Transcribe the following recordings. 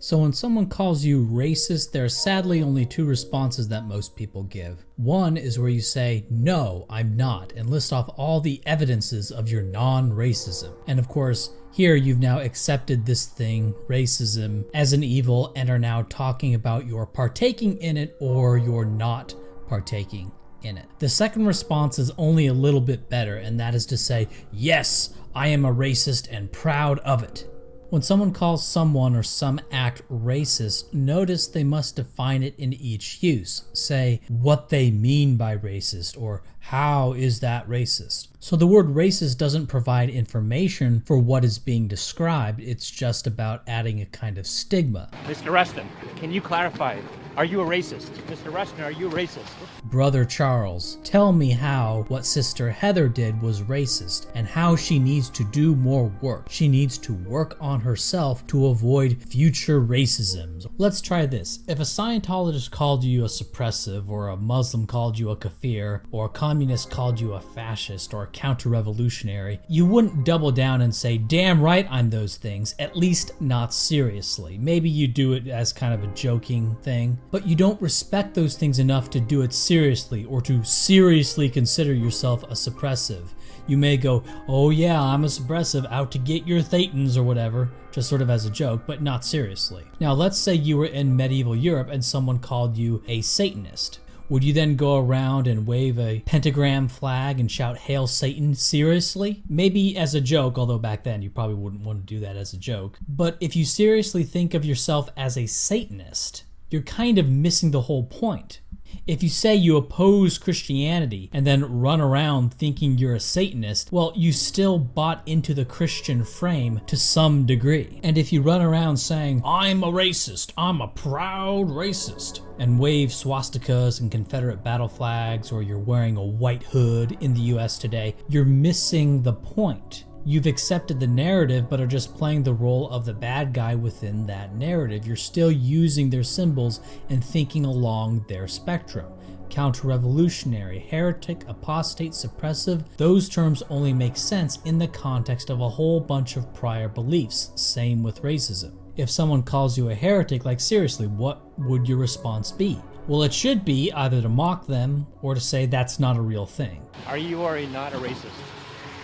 So when someone calls you racist, there are sadly only two responses that most people give. One is where you say, no, I'm not, and list off all the evidences of your non-racism. And of course, here you've now accepted this thing, racism, as an evil and are now talking about your partaking in it or your not partaking in it. The second response is only a little bit better, and that is to say, yes, I am a racist and proud of it. When someone calls someone or some act racist, notice they must define it in each use. Say what they mean by racist or how is that racist. So the word racist doesn't provide information for what is being described. It's just about adding a kind of stigma. Mr. Rustin, can you clarify? Are you a racist? Mr. Rustin, are you a racist? Brother Charles, tell me how what Sister Heather did was racist and how she needs to do more work. She needs to work on herself to avoid future racisms. Let's try this. If a Scientologist called you a suppressive, or a Muslim called you a kafir, or a communist called you a fascist or a counter-revolutionary, you wouldn't double down and say, damn right I'm those things, at least not seriously. Maybe you do it as kind of a joking thing, but you don't respect those things enough to do it seriously or to seriously consider yourself a suppressive. You may go, oh yeah, I'm a suppressive, out to get your thetans or whatever, just sort of as a joke, but not seriously. Now let's say you were in medieval Europe and someone called you a Satanist. Would you then go around and wave a pentagram flag and shout, Hail Satan, seriously? Maybe as a joke, although back then you probably wouldn't want to do that as a joke. But if you seriously think of yourself as a Satanist, you're kind of missing the whole point. If you say you oppose Christianity and then run around thinking you're a Satanist, well, you still bought into the Christian frame to some degree. And if you run around saying, I'm a racist, I'm a proud racist, and wave swastikas and Confederate battle flags, or you're wearing a white hood in the US today, you're missing the point. You've accepted the narrative but are just playing the role of the bad guy within that narrative. You're still using their symbols and thinking along their spectrum. Counter-revolutionary, heretic, apostate, suppressive, those terms only make sense in the context of a whole bunch of prior beliefs. Same with racism. If someone calls you a heretic, like seriously, what would your response be? Well, it should be either to mock them or to say that's not a real thing. Are you or are you not a racist?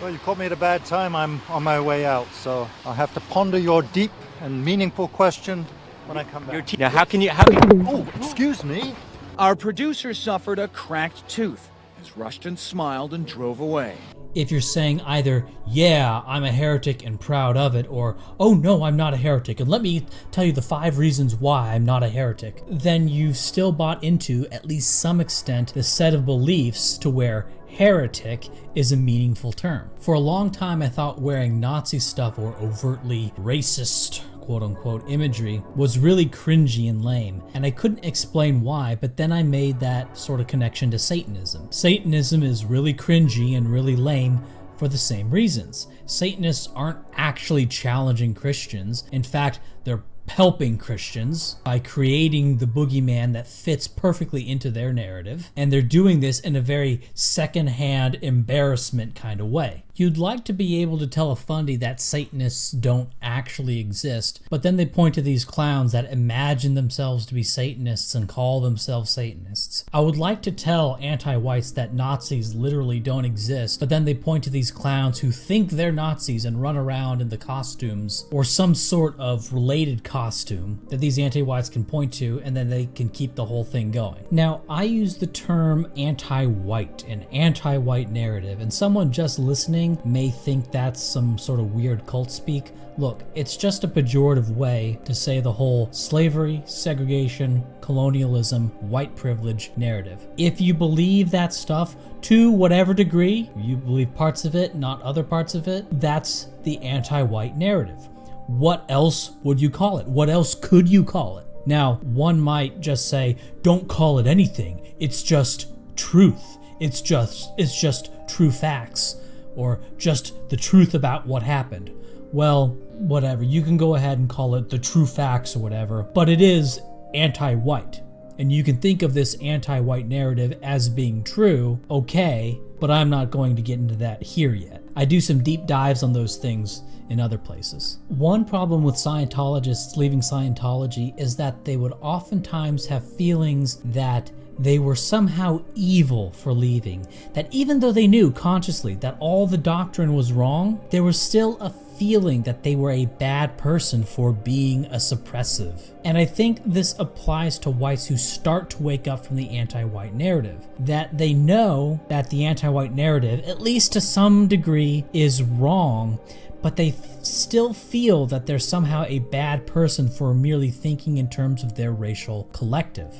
Well, you caught me at a bad time. I'm on my way out, so I'll have to ponder your deep and meaningful question when I come back. Now, how can you... Oh, excuse me. Our producer suffered a cracked tooth as Rushton smiled and drove away. If you're saying either, yeah, I'm a heretic and proud of it, or, oh no, I'm not a heretic, and let me tell you the 5 reasons why I'm not a heretic, then you've still bought into, at least some extent, the set of beliefs to where heretic is a meaningful term. For a long time, I thought wearing Nazi stuff or overtly racist, quote-unquote, imagery was really cringy and lame, and I couldn't explain why, but then I made that sort of connection to Satanism. Satanism is really cringy and really lame for the same reasons. Satanists aren't actually challenging Christians. In fact, they're helping Christians by creating the boogeyman that fits perfectly into their narrative, and they're doing this in a very second-hand embarrassment kind of way. You'd like to be able to tell a fundy that Satanists don't actually exist, but then they point to these clowns that imagine themselves to be Satanists and call themselves Satanists. I would like to tell anti-whites that Nazis literally don't exist, but then they point to these clowns who think they're Nazis and run around in the costumes or some sort of related costume that these anti-whites can point to, and then they can keep the whole thing going. Now, I use the term anti-white, an anti-white narrative, and someone just listening may think that's some sort of weird cult speak. Look, it's just a pejorative way to say the whole slavery, segregation, colonialism, white privilege narrative. If you believe that stuff to whatever degree, you believe parts of it, not other parts of it, that's the anti-white narrative. What else would you call it? What else could you call it? Now, one might just say, don't call it anything. It's just truth. It's just true facts, or just the truth about what happened. Well, whatever. You can go ahead and call it the true facts or whatever, but it is anti-white. and you can think of this anti-white narrative as being true, okay, but I'm not going to get into that here yet. I do some deep dives on those things in other places. One problem with Scientologists leaving Scientology is that they would oftentimes have feelings that they were somehow evil for leaving, that even though they knew consciously that all the doctrine was wrong, there was still a feeling that they were a bad person for being a suppressive. And I think this applies to whites who start to wake up from the anti-white narrative, that they know that the anti-white narrative, at least to some degree, is wrong, but they still feel that they're somehow a bad person for merely thinking in terms of their racial collective.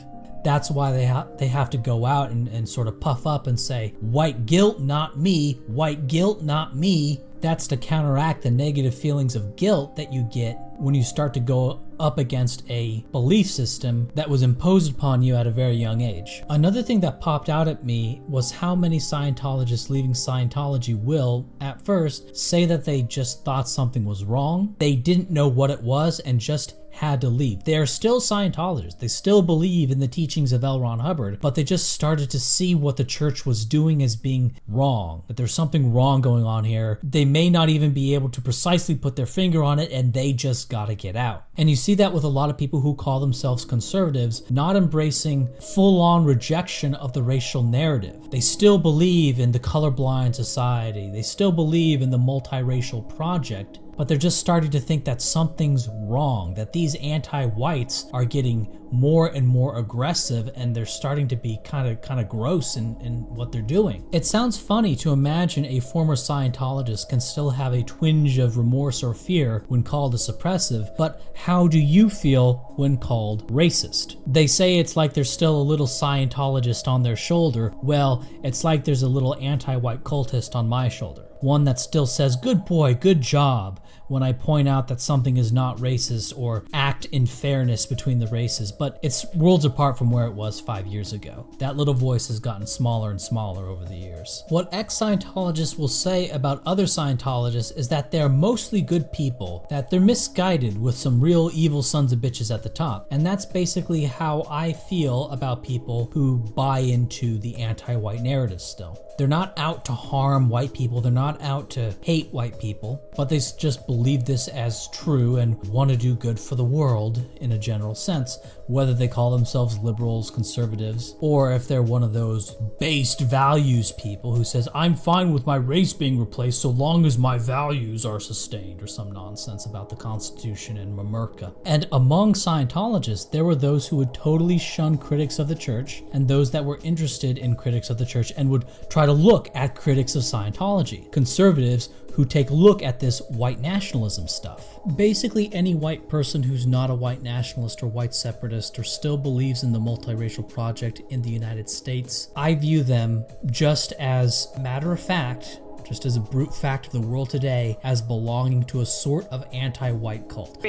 That's why they have to go out and sort of puff up and say, white guilt, not me, white guilt, not me. That's to counteract the negative feelings of guilt that you get when you start to go up against a belief system that was imposed upon you at a very young age. Another thing that popped out at me was how many Scientologists leaving Scientology will, at first, say that they just thought something was wrong. They didn't know what it was and just had to leave. They are still Scientologists. They still believe in the teachings of L. Ron Hubbard, but they just started to see what the church was doing as being wrong, that there's something wrong going on here. They may not even be able to precisely put their finger on it, and they just gotta get out. And you see that with a lot of people who call themselves conservatives, not embracing full-on rejection of the racial narrative. They still believe in the colorblind society. They still believe in the multiracial project, but they're just starting to think that something's wrong, that these anti-whites are getting more and more aggressive, and they're starting to be kind of gross in what they're doing. It sounds funny to imagine a former Scientologist can still have a twinge of remorse or fear when called a suppressive, but how do you feel when called racist? They say it's like there's still a little Scientologist on their shoulder. Well, it's like there's a little anti-white cultist on my shoulder. One that still says, good boy, good job, when I point out that something is not racist or act in fairness between the races, but it's worlds apart from where it was 5 years ago. That little voice has gotten smaller and smaller over the years. What ex-Scientologists will say about other Scientologists is that they're mostly good people, that they're misguided with some real evil sons of bitches at the top. And that's basically how I feel about people who buy into the anti-white narrative still. They're not out to harm white people, they're not out to hate white people, but they just believe this as true and want to do good for the world in a general sense, whether they call themselves liberals, conservatives, or if they're one of those based values people who says, I'm fine with my race being replaced so long as my values are sustained, or some nonsense about the Constitution and Mamerka. And among Scientologists, there were those who would totally shun critics of the church and those that were interested in critics of the church and would try to look at critics of Scientology. Conservatives who take a look at this white nationalism stuff. Basically, any white person who's not a white nationalist or white separatist or still believes in the multiracial project in the United States, I view them just as matter of fact, just as a brute fact of the world today, as belonging to a sort of anti-white cult.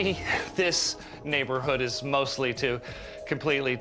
This neighborhood is mostly completely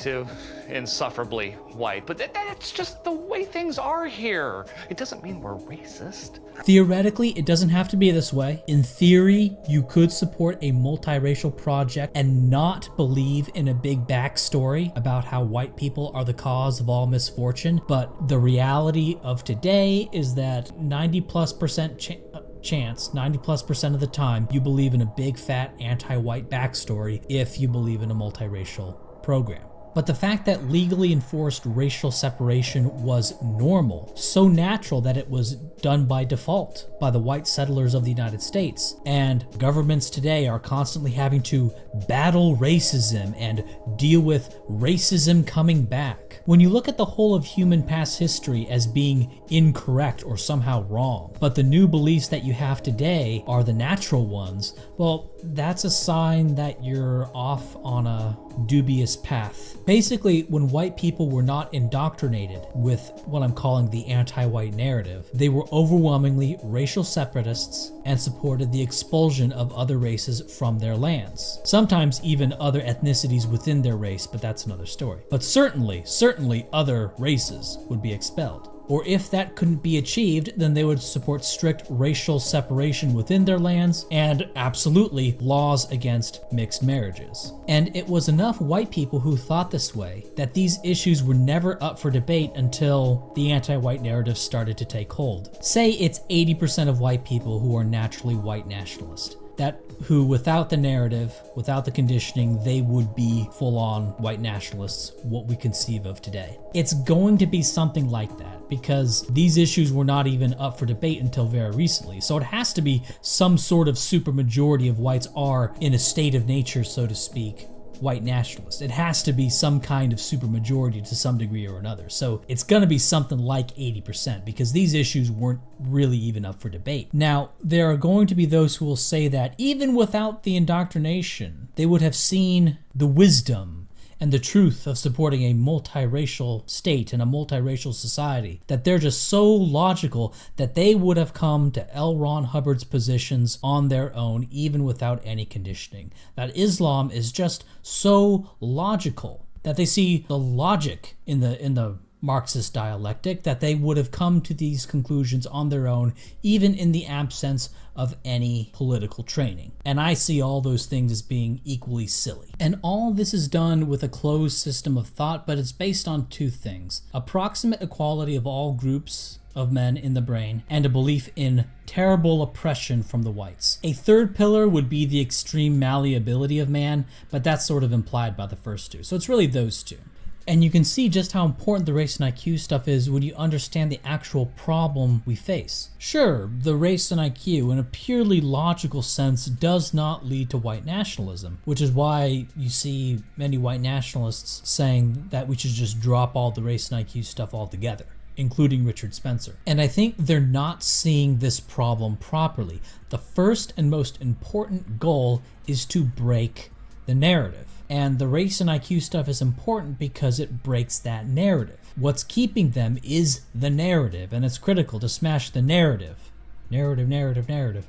insufferably white, but that's just the way things are here. It doesn't mean we're racist. Theoretically, it doesn't have to be this way. In theory, you could support a multiracial project and not believe in a big backstory about how white people are the cause of all misfortune, but the reality of today is that 90+% chance, 90+% of the time, you believe in a big fat anti-white backstory if you believe in a multiracial program. But the fact that legally enforced racial separation was normal, so natural that it was done by default by the white settlers of the United States, and governments today are constantly having to battle racism and deal with racism coming back. When you look at the whole of human past history as being incorrect or somehow wrong, but the new beliefs that you have today are the natural ones, well, that's a sign that you're off on a dubious path. Basically, when white people were not indoctrinated with what I'm calling the anti-white narrative, they were overwhelmingly racial separatists and supported the expulsion of other races from their lands. Sometimes even other ethnicities within their race, but that's another story. But certainly other races would be expelled. Or if that couldn't be achieved, then they would support strict racial separation within their lands and absolutely laws against mixed marriages. And it was enough white people who thought this way that these issues were never up for debate until the anti-white narrative started to take hold. Say it's 80% of white people who are naturally white nationalist. That who, without the narrative, without the conditioning, they would be full-on white nationalists, what we conceive of today. It's going to be something like that because these issues were not even up for debate until very recently. So it has to be some sort of supermajority of whites are, in a state of nature, so to speak, white nationalist. It has to be some kind of supermajority to some degree or another. So it's going to be something like 80% because these issues weren't really even up for debate. Now, there are going to be those who will say that even without the indoctrination, they would have seen the wisdom and the truth of supporting a multiracial state and a multiracial society, that they're just so logical that they would have come to L. Ron Hubbard's positions on their own even without any conditioning. That Islam is just so logical that they see the logic in the Marxist dialectic that they would have come to these conclusions on their own even in the absence of any political training. And I see all those things as being equally silly. And all this is done with a closed system of thought, but it's based on two things: approximate equality of all groups of men in the brain, and a belief in terrible oppression from the whites. A third pillar would be the extreme malleability of man, but that's sort of implied by the first two. So it's really those two. And you can see just how important the race and IQ stuff is when you understand the actual problem we face. Sure, the race and IQ in a purely logical sense does not lead to white nationalism, which is why you see many white nationalists saying that we should just drop all the race and IQ stuff altogether, including Richard Spencer. And I think they're not seeing this problem properly. The first and most important goal is to break the narrative. And the race and IQ stuff is important because it breaks that narrative. What's keeping them is the narrative, and it's critical to smash the narrative. Narrative.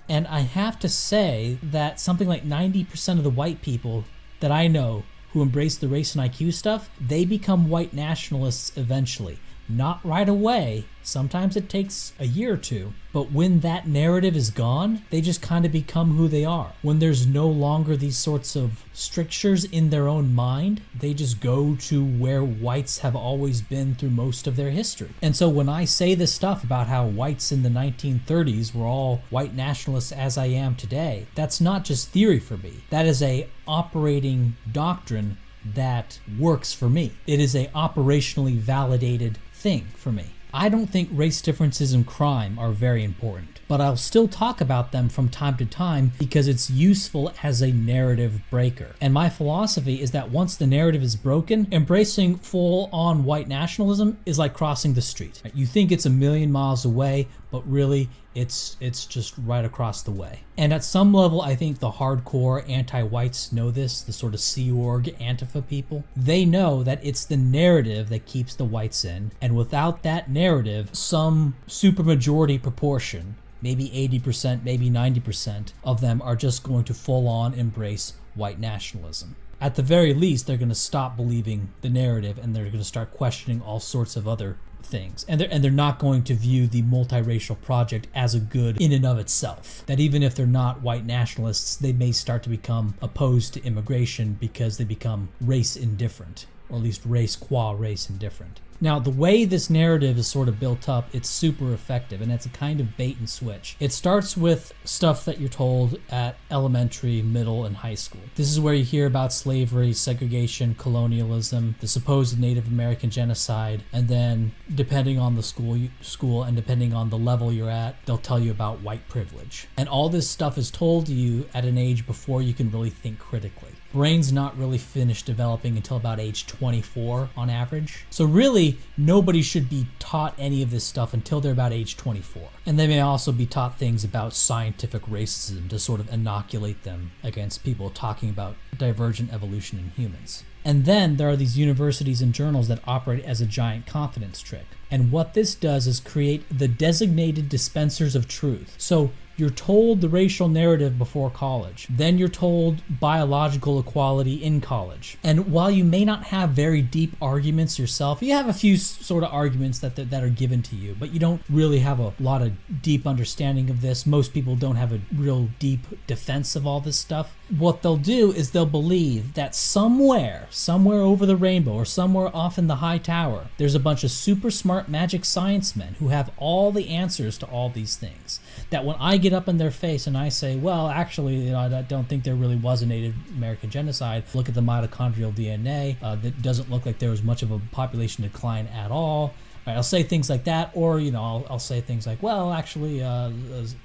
And I have to say that something like 90% of the white people that I know who embrace the race and IQ stuff, they become white nationalists eventually. Not right away. Sometimes it takes a year or two. But when that narrative is gone, they just kind of become who they are. When there's no longer these sorts of strictures in their own mind, they just go to where whites have always been through most of their history. And so when I say this stuff about how whites in the 1930s were all white nationalists as I am today, that's not just theory for me. That is a operating doctrine that works for me. It is a operationally validated thing for me. I don't think race differences in crime are very important, but I'll still talk about them from time to time because it's useful as a narrative breaker. And my philosophy is that once the narrative is broken, embracing full-on white nationalism is like crossing the street. You think it's a million miles away, but really it's just right across the way. And at some level, I think the hardcore anti-whites know this, the sort of Sea Org Antifa people. They know that it's the narrative that keeps the whites in, and without that narrative, some supermajority proportion, maybe 80%, maybe 90% of them are just going to full-on embrace white nationalism. At the very least, they're going to stop believing the narrative and they're going to start questioning all sorts of other things. And they're not going to view the multiracial project as a good in and of itself. That even if they're not white nationalists, they may start to become opposed to immigration because they become race indifferent, or at least race qua race indifferent. Now, the way this narrative is sort of built up, it's super effective, and it's a kind of bait and switch. It starts with stuff that you're told at elementary, middle, and high school. This is where you hear about slavery, segregation, colonialism, the supposed Native American genocide, and then depending on the school and depending on the level you're at, they'll tell you about white privilege. And all this stuff is told to you at an age before you can really think critically. Brain's not really finished developing until about age 24 on average. So really, nobody should be taught any of this stuff until they're about age 24. And they may also be taught things about scientific racism to sort of inoculate them against people talking about divergent evolution in humans. And then there are these universities and journals that operate as a giant confidence trick. And what this does is create the designated dispensers of truth. So You're told the racial narrative before college. Then you're told biological equality in college. And while you may not have very deep arguments yourself, you have a few sort of arguments that are given to you, but you don't really have a lot of deep understanding of this. Most people don't have a real deep defense of all this stuff. What they'll do is they'll believe that somewhere over the rainbow or somewhere off in the high tower, there's a bunch of super smart magic science men who have all the answers to all these things. That when I get up in their face and I say, well, actually, I don't think there really was a Native American genocide. Look at the mitochondrial DNA. That doesn't look like there was much of a population decline at all. Right, I'll say things like that, or I'll say things like, well, actually,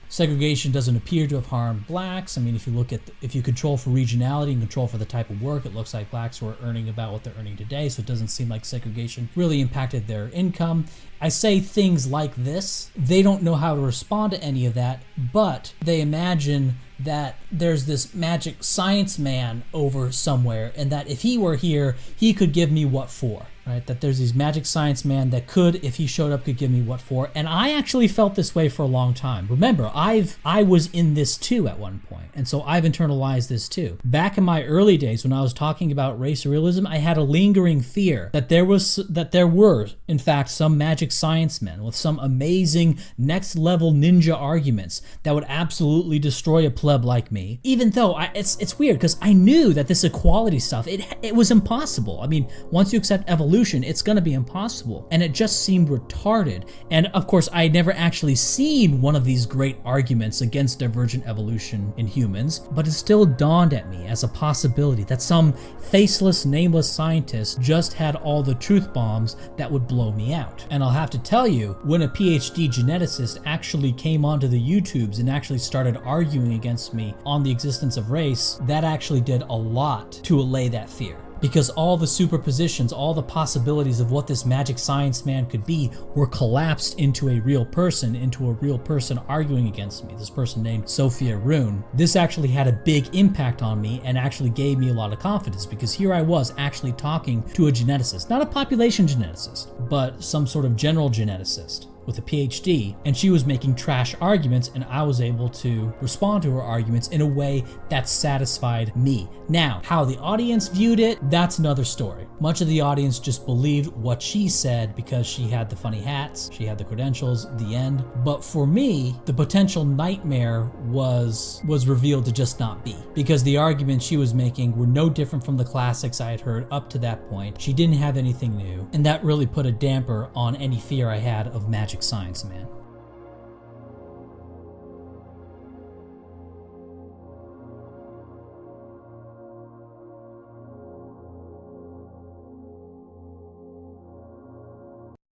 segregation doesn't appear to have harmed blacks. I mean, if you control for regionality and control for the type of work, it looks like blacks were earning about what they're earning today, so it doesn't seem like segregation really impacted their income. I say things like this. They don't know how to respond to any of that, but they imagine that there's this magic science man over somewhere, and that if he were here, he could give me what for. Right? That there's these magic science man that could, if he showed up, could give me what for. And I actually felt this way for a long time. Remember, I was in this too at one point, and so I've internalized this too. Back in my early days when I was talking about race realism, I had a lingering fear that there were, in fact, some magic science men with some amazing next level ninja arguments that would absolutely destroy a pleb like me. Even though it's weird because I knew that this equality stuff, it was impossible. I mean, once you accept evolution, it's going to be impossible. And it just seemed retarded. And of course, I had never actually seen one of these great arguments against divergent evolution in humans, but it still dawned at me as a possibility that some faceless, nameless scientist just had all the truth bombs that would blow me out. And I'll have to tell you, when a PhD geneticist actually came onto the YouTubes and actually started arguing against me on the existence of race, that actually did a lot to allay that fear. Because all the superpositions, all the possibilities of what this magic science man could be were collapsed into a real person arguing against me, this person named Sophia Rune. This actually had a big impact on me and actually gave me a lot of confidence, because here I was actually talking to a geneticist, not a population geneticist, but some sort of general geneticist with a PhD, and she was making trash arguments, and I was able to respond to her arguments in a way that satisfied me. Now, how the audience viewed it, that's another story. Much of the audience just believed what she said because she had the funny hats, she had the credentials, the end. But for me, the potential nightmare was revealed to just not be, because the arguments she was making were no different from the classics I had heard up to that point. She didn't have anything new, and that really put a damper on any fear I had of magic science man.